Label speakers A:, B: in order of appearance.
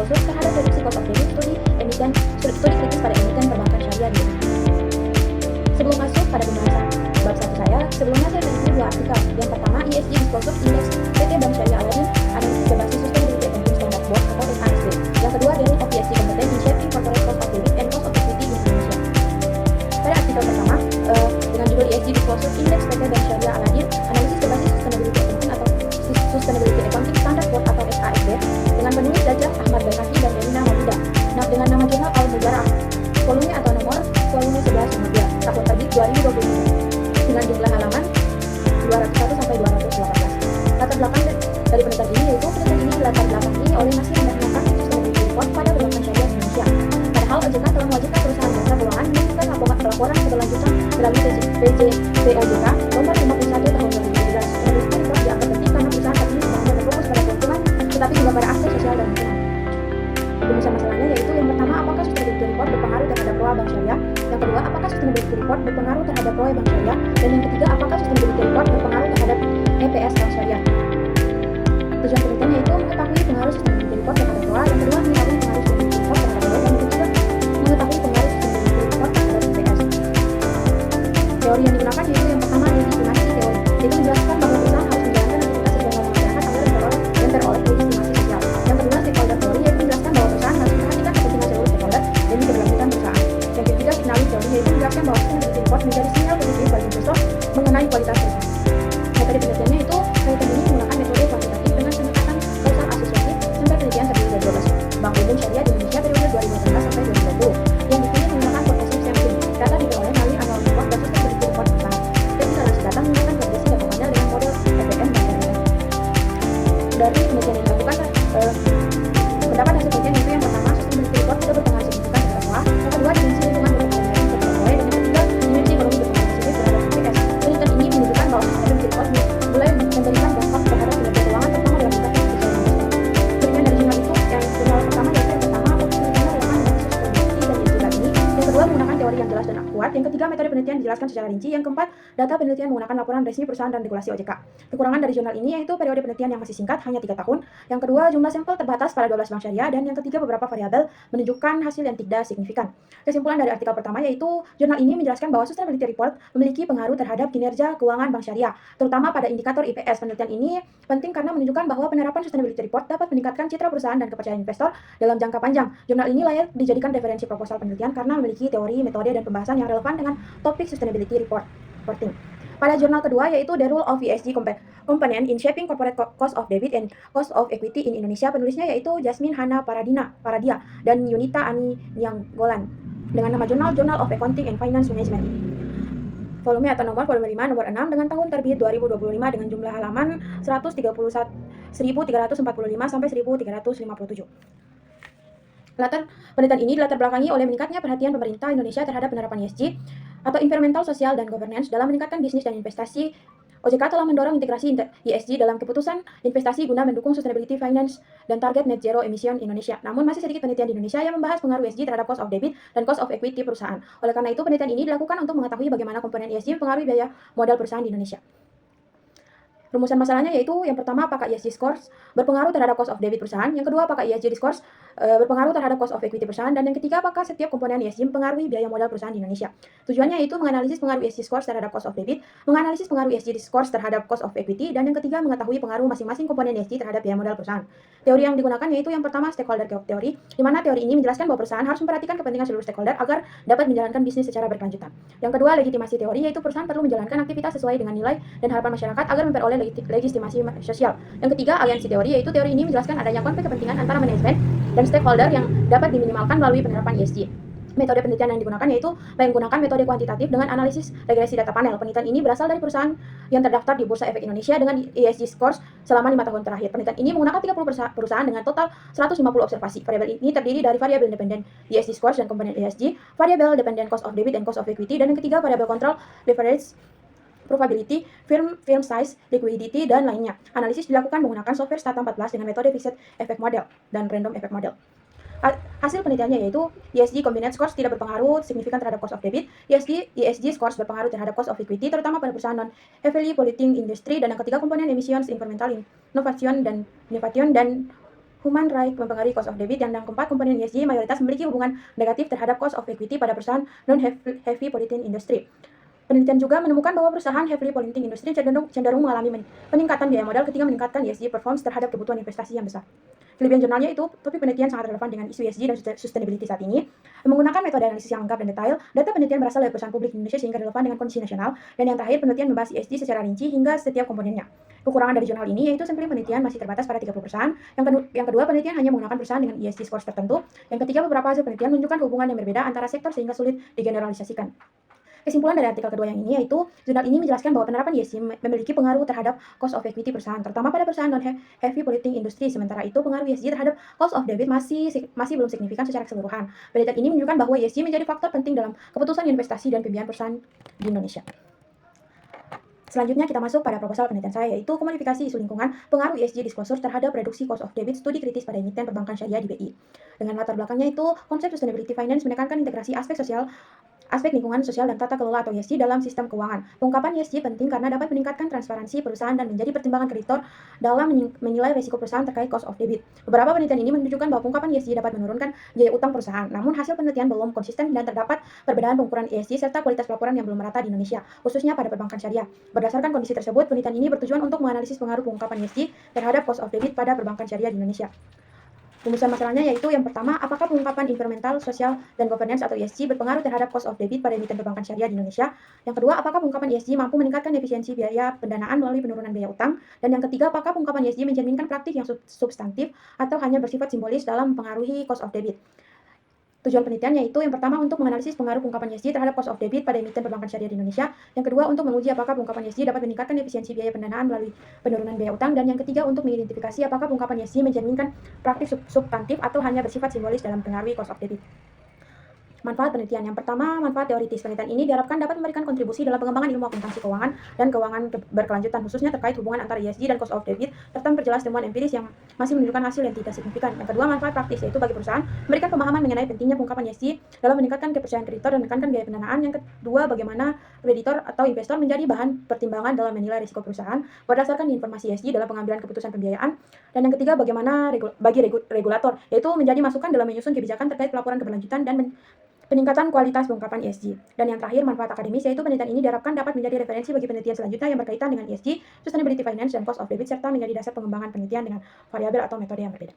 A: disclosure terhadap prediksi cost of debit studi kritis pada emiten perbankan syariah di Indonesia. Sebelum masuk pada pembahasan bab 1 saya, sebelumnya saya review 2 artikel. Yang pertama, ESG Disclosure Index PT Bank Syariah Al-Amin, analisis berbasis Sustainability Accounting Standard Board atau SASB. Yang kedua, Daring of ESG Competence in Shaping Corporate Cost of Debit and Cost of Equity in Indonesia. Pada artikel pertama, dengan judul ESG Disclosure Index PT Bank Syariah Al-Amin, analisis berbasis Sustainability Accounting atau Sustainability Accounting Standard Board atau SASB, dengan penulis Jajah Ahmad Baikaki dan Delina Hamida, dengan nama jurnal Al-Mujarrah, volume atau nomor volume 11 tahun terbit 2020 dengan jumlah halaman 201 sampai 218. Latar belakang dari penelitian ini yaitu penelitian ini dilatar belakangi oleh masih mendaftarkan Sustainability Report pada perbankan syariah Indonesia. Padahal OJK telah mewajibkan perusahaan jasa keuangan melakukan laporan keberlanjutan melalui PJPOJK nomor 51 tahun 2017. Sustainability Report dianggap penting karena perusahaan saat ini sedang berfokus pada keuntungan, tetapi juga pada aspek sosial dan lingkungan. Rumusan masalahnya yaitu yang pertama, apakah Sustainability Report berpengaruh terhadap ROA Bank Syariah? Yang kedua, apakah Sustainability Report berpengaruh terhadap ROE Bank Syariah? Dan yang ketiga, apakah Sustainability Report berpengaruh terhadap EPS Bank Syariah? Tujuan penelitian yaitu mengetahui pengaruh Sustainability Report terhadap ROA, yang kedua mengetahui pengaruh Sustainability Report terhadap ROE, dan yang ketiga mengetahui pengaruh Sustainability Report terhadap EPS. Teori yang digunakan yaitu yang pertama, legitimasi teori, yaitu menjelaskan bahwa perusahaan harus menjalankan aktivitas sesuai norma masyarakat agar memperoleh legitimasi sosial. Yang kedua, stakeholder teori, yaitu menjelaskan bahwa perusahaan harus memperhatikan kepentingan seluruh stakeholder demi keberlanjutan perusahaan. Yang ketiga, signaling teori, yaitu menjelaskan bahwa Sustainability Report menjadi sinyal positif bagi investor mengenai kualitas perusahaan. Metode penelitiannya itu penelitian ini menggunakan metode kuantitatif dengan pendekatan kausal asosiatif sampai penelitian terdiri dari 12 bank umum syariah di Indonesia periode 2018 sampai 2020 yang dipilih menggunakan progressive sampling. Data diperoleh melalui annual report dan Sustainability Report perusahaan. Instalasi data menggunakan progresi data panel dengan model FPM dan RMM. Dari penelitian yang dilakukan, pendapat hasil penelitian yaitu yang pertama, Sustainability Report tidak berpengaruh signifikan terhadap ROA. Yang kedua, dimensi lingkungan berpengaruh terhadap ROE, dan yang ketiga, dimensi ekonomi berpengaruh positif terhadap EPS. Penelitian ini menunjukkan bahwa Sustainability Report mulai memberikan dampak terhadap kinerja keuangan, terutama dalam tingkat yang besar. Penelitian dari jurnal itu yang jurnal pertama yaitu yang pertama, penelitiannya relevan dengan isu sustainability dan ESG tadi. Yang kedua, menggunakan teori yang jelas dan akurat. Yang ketiga, metode penelitian dijelaskan secara rinci. Yang keempat, data penelitian menggunakan laporan resmi perusahaan dan regulasi OJK. Kekurangan dari jurnal ini yaitu periode penelitian yang masih singkat, hanya 3 tahun. Yang kedua, jumlah sampel terbatas pada 12 bank syariah. Dan yang ketiga, beberapa variabel menunjukkan hasil yang tidak signifikan. Kesimpulan dari artikel pertama yaitu jurnal ini menjelaskan bahwa Sustainability Report memiliki pengaruh terhadap kinerja keuangan bank syariah, terutama pada indikator IPS. Penelitian ini penting karena menunjukkan bahwa penerapan Sustainability Report dapat meningkatkan citra perusahaan dan kepercayaan investor dalam jangka panjang. Jurnal ini layak dijadikan referensi proposal penelitian karena memiliki teori, metode, dan pembahasan yang relevan dengan topik Sustainability Reporting. Pada jurnal kedua yaitu The Role of ESG Component in Shaping Corporate Cost of Debit and Cost of Equity in Indonesia, penulisnya yaitu Jasmine Hana Paradia dan Yunita Ani Nianggolan dengan nama jurnal Journal of Accounting and Finance Management. Volume atau nomor volume 5 nomor 6 dengan tahun terbit 2025 dengan jumlah halaman 1345 sampai 1357. Latar penelitian ini dilatar belakangi oleh meningkatnya perhatian pemerintah Indonesia terhadap penerapan ESG atau Environmental, Social, dan Governance dalam meningkatkan bisnis dan investasi. OJK telah mendorong integrasi ESG dalam keputusan investasi guna mendukung sustainability finance dan target net zero emission Indonesia. Namun masih sedikit penelitian di Indonesia yang membahas pengaruh ESG terhadap cost of debit dan cost of equity perusahaan. Oleh karena itu, penelitian ini dilakukan untuk mengetahui bagaimana komponen ESG mempengaruhi biaya modal perusahaan di Indonesia. Rumusan masalahnya yaitu yang pertama, apakah ESG scores berpengaruh terhadap cost of debit perusahaan? Yang kedua, apakah ESG scores berpengaruh terhadap cost of equity perusahaan? Dan yang ketiga, apakah setiap komponen ESG mempengaruhi biaya modal perusahaan di Indonesia? Tujuannya yaitu menganalisis pengaruh ESG scores terhadap cost of debit, menganalisis pengaruh ESG scores terhadap cost of equity, dan yang ketiga, mengetahui pengaruh masing-masing komponen ESG terhadap biaya modal perusahaan. Teori yang digunakan yaitu yang pertama, stakeholder teori, di mana teori ini menjelaskan bahwa perusahaan harus memperhatikan kepentingan seluruh stakeholder agar dapat menjalankan bisnis secara berkelanjutan. Yang kedua, legitimasi teori, yaitu perusahaan perlu menjalankan aktivitas sesuai dengan nilai dan harapan masyarakat agar memperoleh legitimasi sosial. Yang ketiga, aliansi teori, yaitu teori ini menjelaskan adanya konflik kepentingan antara manajemen dan stakeholder yang dapat diminimalkan melalui penerapan ESG. Metode penelitian yang digunakan yaitu menggunakan metode kuantitatif dengan analisis regresi data panel. Penelitian ini berasal dari perusahaan yang terdaftar di Bursa Efek Indonesia dengan ESG scores selama 5 tahun terakhir. Penelitian ini menggunakan 30 perusahaan dengan total 150 observasi. Variabel ini terdiri dari variabel independen ESG scores dan komponen ESG, variabel dependent cost of debit dan cost of equity, dan yang ketiga variabel kontrol leverage, probability, firm size, liquidity, dan lainnya. Analisis dilakukan menggunakan software Stata 14 dengan metode Fixed Effect Model dan Random Effect Model. Hasil penelitiannya yaitu ESG Combined Scores tidak berpengaruh signifikan terhadap cost of debit. ESG Scores berpengaruh terhadap cost of equity, terutama pada perusahaan non-heavily polluting industry. Dan yang ketiga, komponen emissions, environmental innovation dan human right mempengaruhi cost of debit, dan yang keempat, komponen ESG mayoritas memiliki hubungan negatif terhadap cost of equity pada perusahaan non-heavy polluting industry. Penelitian juga menemukan bahwa perusahaan heavy polluting industry cenderung mengalami peningkatan biaya modal ketika meningkatkan ESG performance terhadap kebutuhan investasi yang besar. Kelebihan jurnalnya itu, topik penelitian sangat relevan dengan isu ESG dan sustainability saat ini. Menggunakan metode analisis yang lengkap dan detail, data penelitian berasal dari perusahaan publik di Indonesia sehingga relevan dengan kondisi nasional. Dan yang terakhir, penelitian membahas ESG secara rinci hingga setiap komponennya. Kekurangan dari jurnal ini yaitu sampling penelitian masih terbatas pada 30 perusahaan. Yang kedua, penelitian hanya menggunakan perusahaan dengan ESG scores tertentu. Yang ketiga, beberapa hasil penelitian menunjukkan hubungan yang berbeda antara sektor sehingga sulit digeneralisasikan. Kesimpulan dari artikel kedua yang ini yaitu, jurnal ini menjelaskan bahwa penerapan ESG memiliki pengaruh terhadap cost of equity perusahaan, terutama pada perusahaan non-heavy polluting industry. Sementara itu, pengaruh ESG terhadap cost of debit masih belum signifikan secara keseluruhan. Penelitian ini menunjukkan bahwa ESG menjadi faktor penting dalam keputusan investasi dan pembiayaan perusahaan di Indonesia. Selanjutnya kita masuk pada proposal penelitian saya, yaitu komodifikasi isu lingkungan, pengaruh ESG disclosure terhadap reduksi cost of debit, studi kritis pada emiten perbankan syariah di BI. Dengan latar belakangnya itu, konsep sustainability finance menekankan integrasi aspek lingkungan sosial dan tata kelola atau ESG dalam sistem keuangan. Pengungkapan ESG penting karena dapat meningkatkan transparansi perusahaan dan menjadi pertimbangan kreditor dalam menilai risiko perusahaan terkait cost of debit. Beberapa penelitian ini menunjukkan bahwa pengungkapan ESG dapat menurunkan biaya utang perusahaan. Namun hasil penelitian belum konsisten dan terdapat perbedaan pengukuran ESG serta kualitas pelaporan yang belum merata di Indonesia, khususnya pada perbankan syariah. Berdasarkan kondisi tersebut, penelitian ini bertujuan untuk menganalisis pengaruh pengungkapan ESG terhadap cost of debit pada perbankan syariah di Indonesia. Rumusan masalahnya yaitu yang pertama, apakah pengungkapan environmental, sosial, dan governance atau ESG berpengaruh terhadap cost of debit pada emiten perbankan syariah di Indonesia? Yang kedua, apakah pengungkapan ESG mampu meningkatkan efisiensi biaya pendanaan melalui penurunan biaya utang? Dan yang ketiga, apakah pengungkapan ESG mencerminkan praktik yang substantif atau hanya bersifat simbolis dalam mempengaruhi cost of debit? Tujuan penelitian yaitu yang pertama untuk menganalisis pengaruh pengungkapan ESG terhadap cost of debit pada emiten perbankan syariah di Indonesia. Yang kedua untuk menguji apakah pengungkapan ESG dapat meningkatkan efisiensi biaya pendanaan melalui penurunan biaya utang. Dan yang ketiga untuk mengidentifikasi apakah pengungkapan ESG mencerminkan praktik substantif atau hanya bersifat simbolis dalam mempengaruhi cost of debit. Manfaat penelitian. Yang pertama, manfaat teoritis. Penelitian ini diharapkan dapat memberikan kontribusi dalam pengembangan ilmu akuntansi keuangan dan keuangan berkelanjutan, khususnya terkait hubungan antara ESG dan cost of debit, serta memperjelas temuan empiris yang masih menunjukkan hasil yang tidak signifikan. Yang kedua, manfaat praktis, yaitu bagi perusahaan memberikan pemahaman mengenai pentingnya pengungkapan ESG dalam meningkatkan kepercayaan kreditor dan menekankan biaya pendanaan. Yang kedua, bagaimana kreditor atau investor menjadi bahan pertimbangan dalam menilai risiko perusahaan berdasarkan informasi ESG dalam pengambilan keputusan pembiayaan. Dan yang ketiga, bagaimana bagi regulator, yaitu menjadi masukan dalam menyusun kebijakan terkait pelaporan keberlanjutan dan peningkatan kualitas pengungkapan ESG. Dan yang terakhir, manfaat akademis, yaitu penelitian ini diharapkan dapat menjadi referensi bagi penelitian selanjutnya yang berkaitan dengan ESG, sustainability finance, dan cost of debit, serta menjadi dasar pengembangan penelitian dengan variabel atau metode yang berbeda.